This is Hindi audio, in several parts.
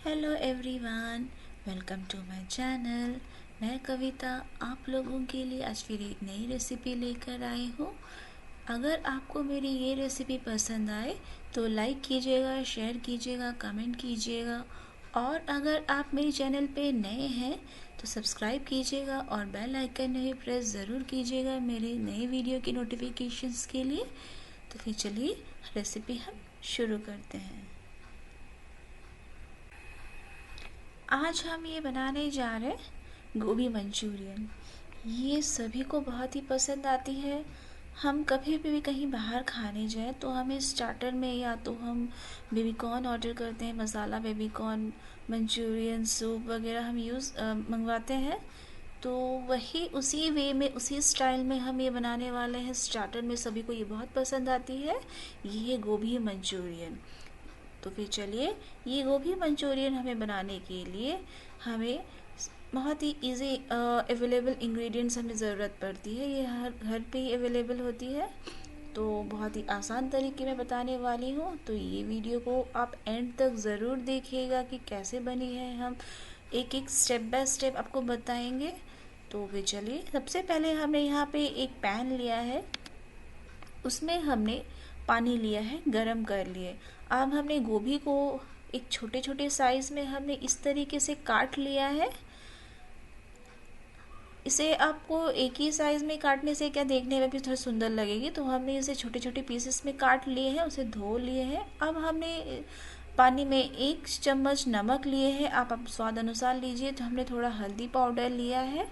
Hello everyone, welcome to my channel. मैं कविता आप लोगों के लिए आज फिर एक नई रेसिपी लेकर आई हूँ। अगर आपको मेरी ये रेसिपी पसंद आए तो लाइक कीजिएगा, शेयर कीजिएगा, कमेंट कीजिएगा। और अगर आप मेरे चैनल पे नए हैं तो सब्सक्राइब कीजिएगा और बेल आइकन भी प्रेस ज़रूर कीजिएगा मेरे नए वीडियो की नोटिफिकेशंस के लिए। तो फिर चलिए रेसिपी हम शुरू करते हैं। आज हम ये बनाने जा रहे हैं गोभी मंचूरियन। ये सभी को बहुत ही पसंद आती है। हम कभी भी कहीं बाहर खाने जाए तो हमें स्टार्टर में या तो हम बेबी कॉर्न ऑर्डर करते हैं, मसाला बेबी कॉर्न, मंचूरियन सूप वगैरह हम मंगवाते हैं। तो वही उसी वे में उसी स्टाइल में हम ये बनाने वाले हैं। स्टार्टर में सभी को ये बहुत पसंद आती है, ये गोभी मंचूरियन। तो फिर चलिए, ये गोभी मंचूरियन हमें बनाने के लिए हमें बहुत ही इजी अवेलेबल इंग्रेडिएंट्स हमें ज़रूरत पड़ती है। ये हर घर पे ही अवेलेबल होती है, तो बहुत ही आसान तरीके में बताने वाली हूँ। तो ये वीडियो को आप एंड तक ज़रूर देखिएगा कि कैसे बनी है। हम एक एक स्टेप बाय स्टेप आपको बताएंगे। तो फिर चलिए, सबसे पहले हमने यहाँ पे एक पैन लिया है, उसमें हमने पानी लिया है, गरम कर लिए। अब हमने गोभी को एक छोटे छोटे साइज में हमने इस तरीके से काट लिया है। इसे आपको एक ही साइज में काटने से क्या देखने में भी थोड़ा सुंदर लगेगी, तो हमने इसे छोटे छोटे पीसेस में काट लिए हैं, उसे धो लिए हैं। अब हमने पानी में 1 चम्मच नमक लिए हैं, आप स्वाद अनुसार लीजिए। तो हमने थोड़ा हल्दी पाउडर लिया है।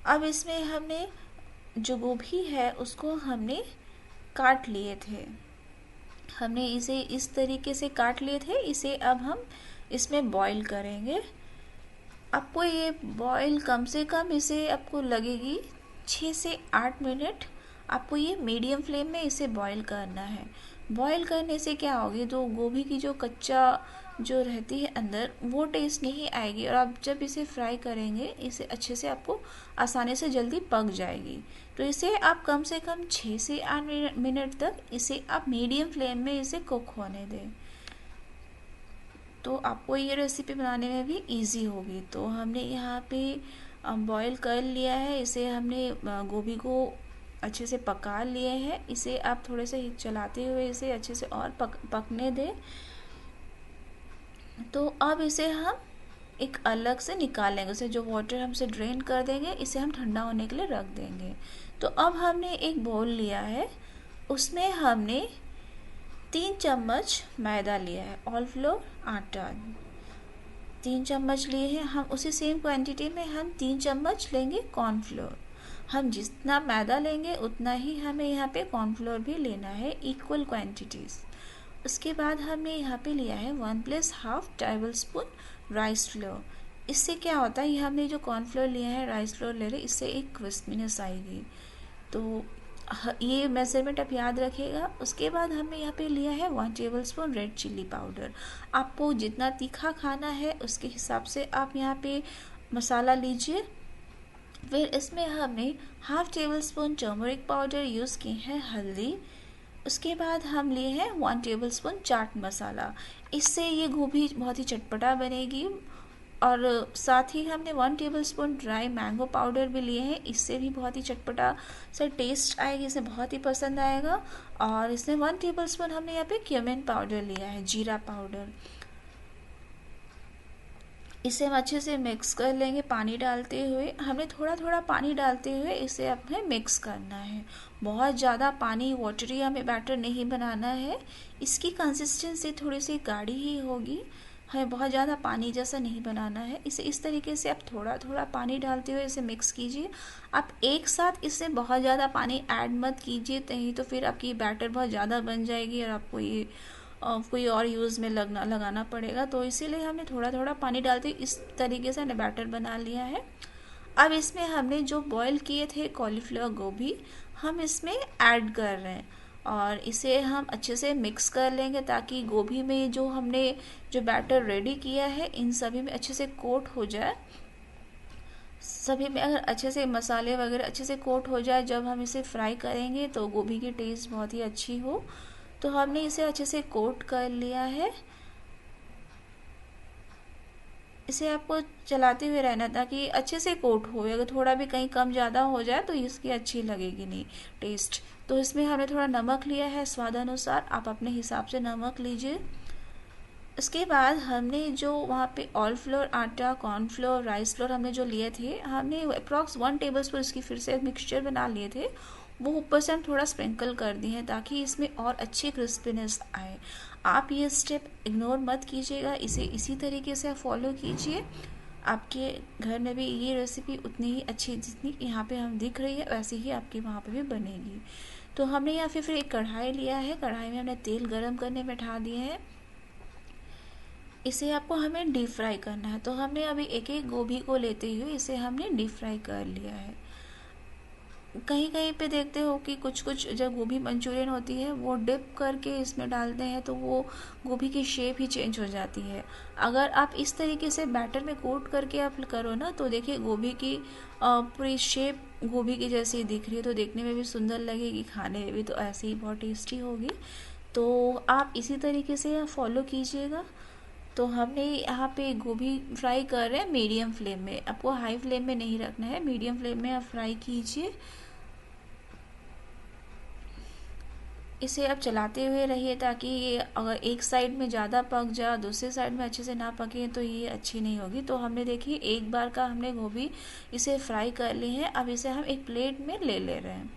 अब इसमें हमने जो गोभी है उसको हमने काट लिए थे, हमने इसे इस तरीके से काट लिए थे। इसे अब हम इसमें बॉईल करेंगे। आपको ये बॉईल कम से कम इसे आपको लगेगी 6 से 8 मिनट। आपको ये मीडियम फ्लेम में इसे बॉईल करना है। बॉईल करने से क्या होगी, तो गोभी की जो कच्चा जो रहती है अंदर, वो टेस्ट नहीं आएगी। और आप जब इसे फ्राई करेंगे, इसे अच्छे से आपको आसानी से जल्दी पक जाएगी। तो इसे आप कम से कम 6 से 8 मिनट तक इसे आप मीडियम फ्लेम में इसे कुक होने दें, तो आपको ये रेसिपी बनाने में भी इजी होगी। तो हमने यहाँ पे बॉईल कर लिया है। इसे हमने गोभी को अच्छे से पका लिए हैं। इसे आप थोड़े से चलाते हुए इसे अच्छे से और पकने दें। तो अब इसे हम एक अलग से निकाल लेंगे। उसे जो वाटर हमसे ड्रेन कर देंगे, इसे हम ठंडा होने के लिए रख देंगे। तो अब हमने एक बोल लिया है, उसमें हमने 3 चम्मच मैदा लिया है, ऑल फ्लोर आटा 3 चम्मच लिए हैं। हम उसी सेम क्वांटिटी में हम 3 चम्मच लेंगे कॉर्नफ्लोर। हम जितना मैदा लेंगे उतना ही हमें यहाँ पे कॉर्नफ्लोर भी लेना है, इक्वल क्वांटिटीज़। उसके बाद हमने यहाँ पे लिया है 1+1/2 टेबल स्पून राइस फ्लोर। इससे क्या होता है, ये हमने जो कॉर्नफ्लोर लिया है, राइस फ्लोर ले रहे, इससे एक क्रिस्पीनेस आएगी। तो ये मेजरमेंट आप याद रखिएगा। उसके बाद हमने यहाँ पे लिया है 1 table spoon red chilli powder. आपको जितना तीखा खाना है उसके हिसाब से आप यहाँ पे मसाला लीजिए। फिर इसमें हमने 1/2 table spoon turmeric powder use की है, हल्दी। उसके बाद हम लिए हैं 1 टेबल स्पून चाट मसाला। इससे ये गोभी बहुत ही चटपटा बनेगी। और साथ ही हमने 1 table spoon dry mango powder भी लिए हैं। इससे भी बहुत ही चटपटा सा टेस्ट आएगी, इसे बहुत ही पसंद आएगा। और इसमें 1 टेबल स्पून हमने यहाँ पे क्यूमिन पाउडर लिया है, जीरा पाउडर। इसे हम अच्छे से मिक्स कर लेंगे पानी डालते हुए। हमें थोड़ा थोड़ा पानी डालते हुए इसे हमें मिक्स करना है। बहुत ज़्यादा पानी वाटरी हमें बैटर नहीं बनाना है। इसकी कंसिस्टेंसी थोड़ी सी गाढ़ी ही होगी, हमें बहुत ज़्यादा पानी जैसा नहीं बनाना है। इसे इस तरीके से आप थोड़ा थोड़ा पानी डालते हुए इसे मिक्स कीजिए। आप एक साथ इससे बहुत ज़्यादा पानी ऐड मत कीजिए, नहीं तो फिर आपकी बैटर बहुत ज़्यादा बन जाएगी और आपको ये कोई और यूज़ में लगाना पड़ेगा। तो इसीलिए हमने थोड़ा थोड़ा पानी डालते इस तरीके से हमने बैटर बना लिया है। अब इसमें हमने जो बॉईल किए थे कॉलीफ्लावर गोभी, हम इसमें ऐड कर रहे हैं और इसे हम अच्छे से मिक्स कर लेंगे, ताकि गोभी में जो हमने जो बैटर रेडी किया है इन सभी में अच्छे से कोट हो जाए। सभी में अगर अच्छे से मसाले वगैरह अच्छे से कोट हो जाए, जब हम इसे फ्राई करेंगे तो गोभी की टेस्ट बहुत ही अच्छी हो। तो हमने इसे अच्छे से कोट कर लिया है। इसे आपको चलाते हुए रहना ताकि अच्छे से कोट हो। अगर थोड़ा भी कहीं कम ज़्यादा हो जाए तो इसकी अच्छी लगेगी नहीं टेस्ट। तो इसमें हमने थोड़ा नमक लिया है स्वादानुसार, आप अपने हिसाब से नमक लीजिए। उसके बाद हमने जो वहाँ पे ऑल फ्लोर आटा, कॉर्नफ्लोर, राइस फ्लोर हमने जो लिए थे, हमने अप्रॉक्स 1 टेबल स्पून इसकी फिर से मिक्सचर बना लिए थे, वो ऊपर से हम थोड़ा स्प्रिंकल कर दिए हैं ताकि इसमें और अच्छी क्रिस्पीनेस आए। आप ये स्टेप इग्नोर मत कीजिएगा, इसे इसी तरीके से आप फॉलो कीजिए। आपके घर में भी ये रेसिपी उतनी ही अच्छी जितनी यहाँ पे हम दिख रही है वैसे ही आपके वहाँ पे भी बनेगी। तो हमने यहाँ फिर एक कढ़ाई लिया है, कढ़ाई में हमने तेल गरम करने बैठा दिए हैं। इसे आपको हमें डीप फ्राई करना है। तो हमने अभी एक एक गोभी को लेते हुए इसे हमने डीप फ्राई कर लिया है। कहीं कहीं पे देखते हो कि कुछ कुछ जब गोभी मंचूरियन होती है वो डिप करके इसमें डालते हैं तो वो गोभी की शेप ही चेंज हो जाती है। अगर आप इस तरीके से बैटर में कोट करके आप करो ना तो देखिए गोभी की पूरी शेप गोभी की जैसी दिख रही है, तो देखने में भी सुंदर लगेगी, खाने में भी तो ऐसे ही बहुत टेस्टी होगी। तो आप इसी तरीके से फॉलो कीजिएगा। तो हमने यहाँ पे गोभी फ्राई कर रहे हैं मीडियम फ्लेम में, आपको हाई फ्लेम में नहीं रखना है, मीडियम फ्लेम में आप फ्राई कीजिए। इसे आप चलाते हुए रहिए ताकि ये अगर एक साइड में ज़्यादा पक जाए दूसरे साइड में अच्छे से ना पके तो ये अच्छी नहीं होगी। तो हमने देखिए एक बार का हमने गोभी इसे फ्राई कर ली है, अब इसे हम एक प्लेट में ले रहे हैं।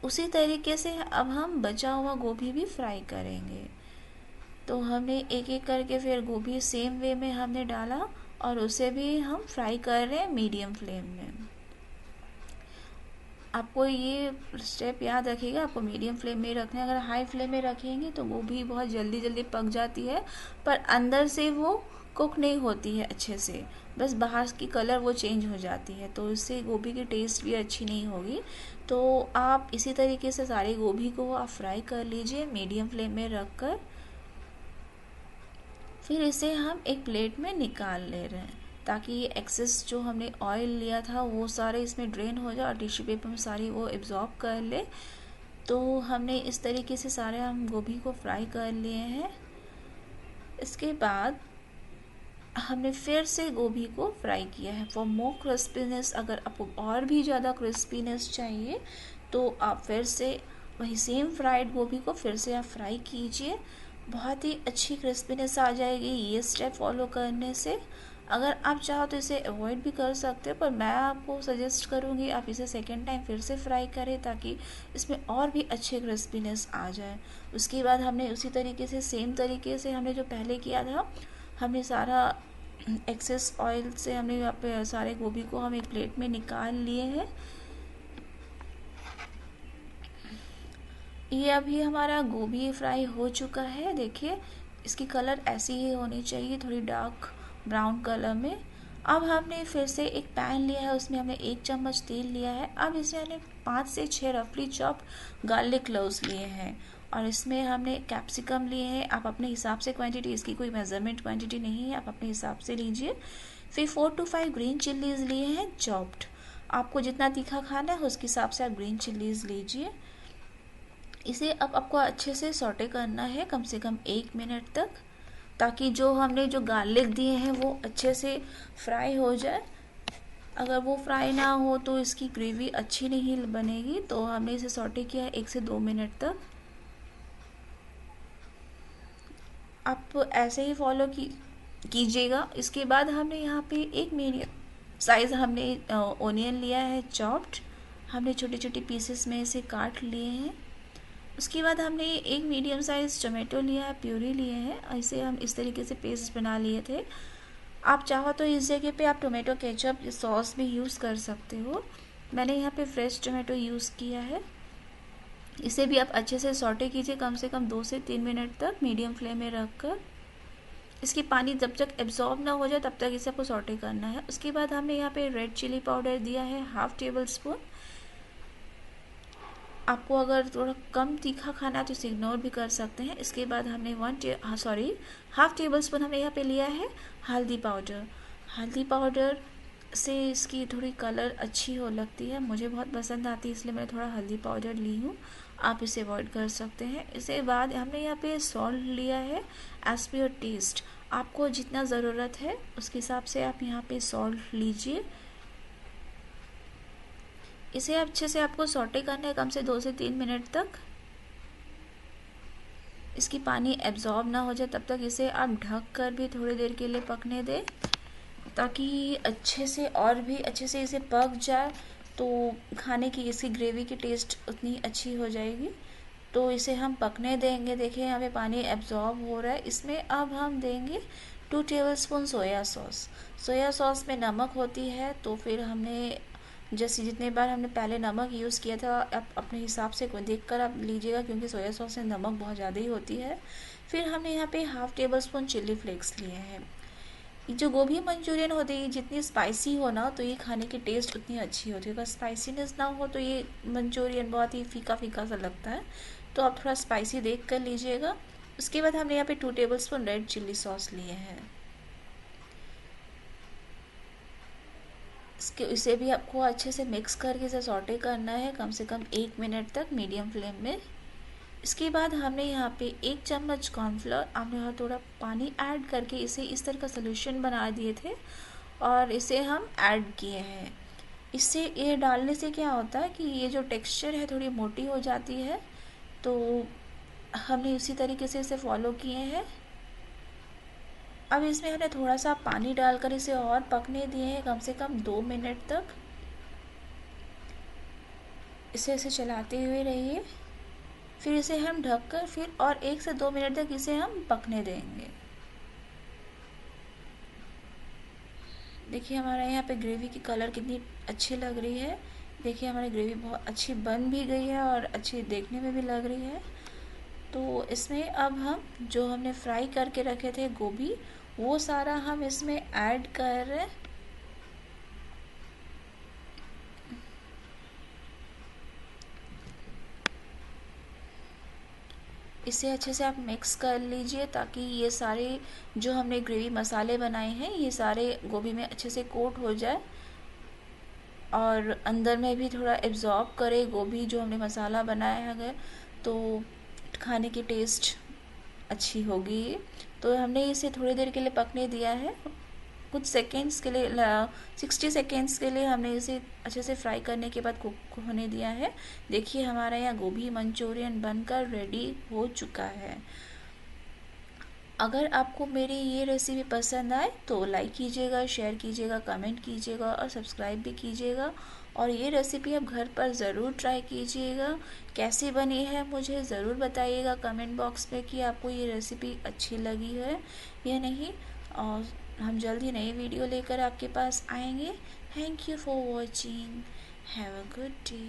उसी तरीके से अब हम बचा हुआ गोभी भी फ्राई करेंगे। तो हमने एक एक करके फिर गोभी सेम वे में हमने डाला और उसे भी हम फ्राई कर रहे हैं मीडियम फ्लेम में। आपको ये स्टेप याद रखिएगा, आपको मीडियम फ्लेम में रखना है। अगर हाई फ्लेम में रखेंगे तो गोभी बहुत जल्दी जल्दी पक जाती है पर अंदर से वो कुक नहीं होती है अच्छे से, बस बाहर की कलर वो चेंज हो जाती है, तो इससे गोभी की टेस्ट भी अच्छी नहीं होगी। तो आप इसी तरीके से सारे गोभी को आप फ्राई कर लीजिए मीडियम फ्लेम में रख कर। फिर इसे हम एक प्लेट में निकाल ले रहे हैं ताकि ये एक्सेस जो हमने ऑयल लिया था वो सारे इसमें ड्रेन हो जाए और टिश्यू पेपर में सारी वो एब्जॉर्ब कर ले। तो हमने इस तरीके से सारे हम गोभी को फ्राई कर लिए हैं। इसके बाद हमने फिर से गोभी को फ्राई किया है फॉर मोर क्रिस्पीनेस। अगर आपको और भी ज़्यादा क्रिस्पीनेस चाहिए तो आप फिर से वही सेम फ्राइड गोभी को फिर से आप फ्राई कीजिए, बहुत ही अच्छी क्रिस्पीनेस आ जाएगी ये स्टेप फॉलो करने से। अगर आप चाहो तो इसे अवॉइड भी कर सकते हो पर मैं आपको सजेस्ट करूँगी आप इसे सेकेंड टाइम फिर से फ्राई करें ताकि इसमें और भी अच्छे क्रिस्पीनेस आ जाए। उसके बाद हमने उसी तरीके से सेम तरीके से हमने जो पहले किया था, हमने सारा एक्सेस ऑयल से हमने यहाँ पे सारे गोभी को हम एक प्लेट में निकाल लिए हैं। ये अभी हमारा गोभी फ्राई हो चुका है, देखिए इसकी कलर ऐसी ही होनी चाहिए, थोड़ी डार्क ब्राउन कलर में। अब हमने फिर से एक पैन लिया है, उसमें हमने 1 चम्मच तेल लिया है। अब इसमें हमने 5 से 6 रफली चॉप गार्लिक क्लोव्स लिए हैं और इसमें हमने कैप्सिकम लिए हैं। आप अपने हिसाब से क्वांटिटी, इसकी कोई मेजरमेंट क्वांटिटी नहीं है, आप अपने हिसाब से लीजिए। फिर 4 to 5 ग्रीन चिल्लीज़ लिए हैं चॉप्ड, आपको जितना तीखा खाना है उसके हिसाब से आप ग्रीन चिल्लीज़ लीजिए। इसे अब आपको अच्छे से सॉटे करना है कम से कम 1 मिनट तक ताकि जो हमने जो गार्लिक दिए हैं वो अच्छे से फ्राई हो जाए। अगर वो फ्राई ना हो तो इसकी ग्रेवी अच्छी नहीं बनेगी। तो हमने इसे सॉटे किया है 1 से 2 मिनट तक। आप ऐसे ही फॉलो कीजिएगा। इसके बाद हमने यहाँ पे एक मीडियम साइज़ हमने ओनियन लिया है चॉप्ड, हमने छोटे छोटे पीसेस में इसे काट लिए हैं। उसके बाद हमने एक मीडियम साइज़ टोमेटो लिया है, प्यूरी लिए हैं और इसे हम इस तरीके से पेस्ट बना लिए थे। आप चाहो तो इस जगह पे आप टोमेटो केचप सॉस भी यूज़ कर सकते हो, मैंने यहाँ पे फ्रेश टोमेटो यूज़ किया है। इसे भी आप अच्छे से सॉटे कीजिए कम से कम 2 से 3 मिनट तक मीडियम फ्लेम में रख कर। इसकी पानी जब तक एब्जॉर्ब ना हो जाए तब तक इसे आपको सॉटे करना है। उसके बाद हमने यहाँ पे रेड चिली पाउडर दिया है 1/2 टेबल स्पून। आपको अगर थोड़ा कम तीखा खाना है तो इसे इग्नोर भी कर सकते हैं। इसके बाद हमने 1/2 टेबल स्पून हमने यहाँ पे लिया है हल्दी पाउडर। हल्दी पाउडर से इसकी थोड़ी कलर अच्छी हो लगती है, मुझे बहुत पसंद आती है इसलिए मैं थोड़ा हल्दी पाउडर ली हूँ, आप इसे अवॉइड कर सकते हैं। इसके बाद हमने यहाँ पे सॉल्ट लिया है एज पर योर टेस्ट। आपको जितना ज़रूरत है उसके हिसाब से आप यहाँ पे सॉल्ट लीजिए। इसे अच्छे से आपको सॉटे करना है कम से 2 से 3 मिनट तक। इसकी पानी एब्जॉर्ब ना हो जाए तब तक इसे आप ढक कर भी थोड़ी देर के लिए पकने दें, ताकि अच्छे से और भी अच्छे से इसे पक जाए, तो खाने की इसकी ग्रेवी की टेस्ट उतनी अच्छी हो जाएगी। तो इसे हम पकने देंगे। देखिए यहाँ पे पानी एब्जॉर्ब हो रहा है। इसमें अब हम देंगे 2 tablespoon soya sauce. Soya sauce में नमक होती है, तो फिर हमने जैसे जितने बार हमने पहले नमक यूज़ किया था, आप अपने हिसाब से देख कर आप लीजिएगा, क्योंकि सोया सॉस में नमक बहुत ज़्यादा ही होती है। फिर हमने यहाँ पे 1/2 टेबलस्पून चिली फ्लेक्स लिए हैं। ये जो गोभी मंचूरियन होती है, जितनी स्पाइसी हो ना तो ये खाने की टेस्ट उतनी अच्छी होती है। अगर स्पाइसीनेस ना हो तो ये मंचूरियन बहुत ही फीका फीका सा लगता है, तो आप थोड़ा स्पाइसी देख कर लीजिएगा। उसके बाद हमने यहाँ पे 2 टेबलस्पून रेड चिल्ली सॉस लिए हैं। इसे भी आपको अच्छे से मिक्स करके इसे सॉटे करना है कम से कम 1 मिनट तक मीडियम फ्लेम में। इसके बाद हमने यहाँ पे 1 चम्मच कॉर्नफ्लोर, हमने यहाँ थोड़ा पानी ऐड करके इसे इस तरह का सोल्यूशन बना दिए थे और इसे हम ऐड किए हैं। इससे ये डालने से क्या होता है कि ये जो टेक्सचर है थोड़ी मोटी हो जाती है, तो हमने इसी तरीके से इसे फॉलो किए हैं। अब इसमें हमने थोड़ा सा पानी डालकर इसे और पकने दिए हैं कम से कम 2 मिनट तक। इसे चलाते हुए रहिए। फिर इसे हम ढककर फिर और 1 से 2 मिनट तक इसे हम पकने देंगे। देखिए हमारा यहाँ पे ग्रेवी की कलर कितनी अच्छी लग रही है। देखिए हमारी ग्रेवी बहुत अच्छी बन भी गई है और अच्छी देखने में भी लग रही है। तो इसमें अब हम जो हमने फ्राई करके रखे थे गोभी, वो सारा हम इसमें ऐड कर रहे हैं। इसे अच्छे से आप मिक्स कर लीजिए, ताकि ये सारे जो हमने ग्रेवी मसाले बनाए हैं ये सारे गोभी में अच्छे से कोट हो जाए और अंदर में भी थोड़ा एब्जॉर्ब करे गोभी जो हमने मसाला बनाया है, तो खाने की टेस्ट अच्छी होगी। तो हमने इसे थोड़ी देर के लिए पकने दिया है, कुछ सेकेंड्स के लिए 60 सेकेंड्स के लिए हमने इसे अच्छे से फ्राई करने के बाद कुक होने दिया है। देखिए हमारा यहाँ गोभी मंचूरियन बनकर रेडी हो चुका है। अगर आपको मेरी ये रेसिपी पसंद आए तो लाइक कीजिएगा, शेयर कीजिएगा, कमेंट कीजिएगा और सब्सक्राइब भी कीजिएगा। और ये रेसिपी आप घर पर ज़रूर ट्राई कीजिएगा। कैसी बनी है मुझे ज़रूर बताइएगा कमेंट बॉक्स में कि आपको ये रेसिपी अच्छी लगी है या नहीं। और हम जल्द ही नई वीडियो लेकर आपके पास आएंगे। Thank you for watching. Have a good day.